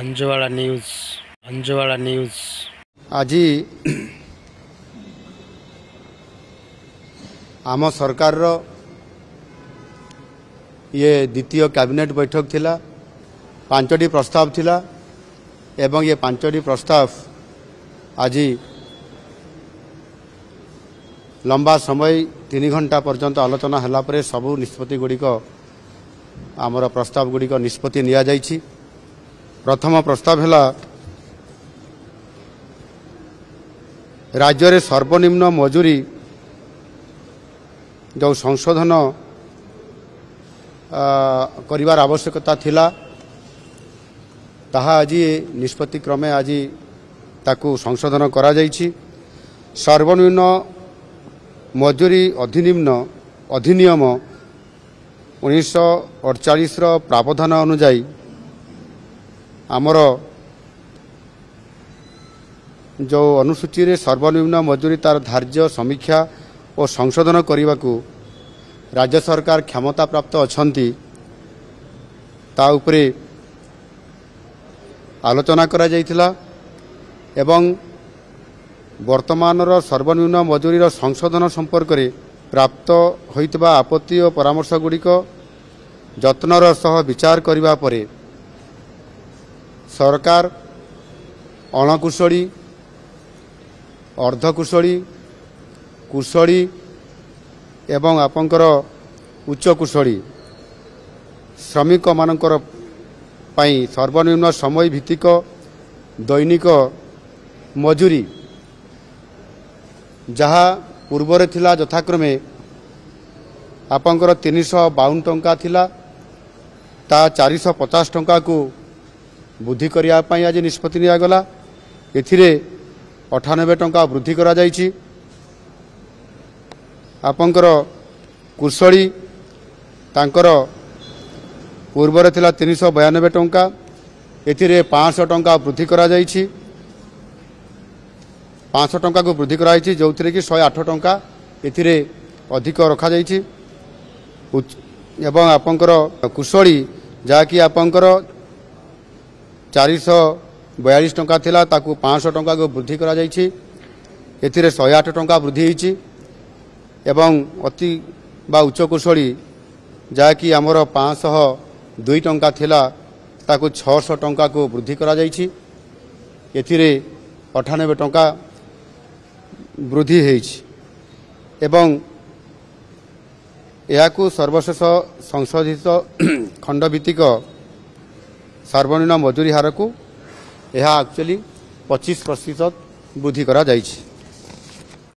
अंजवाड़ा news आज आम सरकार ये द्वितीय कैबिनेट बैठक थिला 5टी प्रस्ताव थिला एवं ये 5टी प्रस्ताव आज लंबा समय 3 घंटा पर्यंत आलोचना हला परे सबु निष्पत्ति गुड़िक आमर प्रस्ताव गुड़िक निष्पत्ति निया जाइछि। प्रथम प्रस्ताव है राज्य रे सर्वनिम्न मजूरी जो संशोधन करिवार आवश्यकता थिला ताहा आज निष्पत्ति क्रमे आज ताकू संशोधन करा जाइछि। सर्वनिम्न मजूरी अधिनियम 1948 प्रावधान अनुजाई आमर जो अनुसूची रे सर्वनिम्न मजूरी तार धार्य समीक्षा और संशोधन करने को राज्य सरकार क्षमता प्राप्त अछंती ता उपरे आलोचना करा जाइथिला एवं वर्तमान सर्वनिम्न मजूरी संशोधन संपर्क में प्राप्त होइतबा आपत्ति और परामर्श गुड़िक जत्नर सह विचार करिबा परे सरकार अणकुशली अर्धकुशली कुशली एवं आपंकर उच्च कुशली श्रमिक मानकर पाई सर्वनिम्न समय भित्तिक दैनिक मजूरी जहाँ पूर्वरे थिला यथाक्रमे आपंकर 352 टंका थिला ता 450 टंका को वृद्धि करिया पई आज निष्पत्ति निया गला। एथिरे 98 टंका वृद्धि करा जाइछि। आपंकर कुशली तांकर पूर्वरे थिला 392 टंका एथिरे 500 टंका वृद्धि करा जाइछि। 500 टंका को वृद्धि कराई जो थी कि 108 टंका एथिरे अधिक रखा जाइछि। एवं आपंकर कुशली जहाँकि आपंकर 442 टंका थिला ताकू 500 टंका को वृद्धि करा जाइछि। एथिरे 108 टंका वृद्धि होइछि। एवं अति बा उच्च कुशली जहाँकि आमर 502 टंका थिला ताकू 600 टंका को वृद्धि करा जाइछि। एथिरे 98 टंका वृद्धि होइछि। एवं याकू सर्वशेष संशोधित खंडभित्तिक सर्वनिम्न मजूरी हार को यह एक्चुअली 25% वृद्धि करा जाइछि।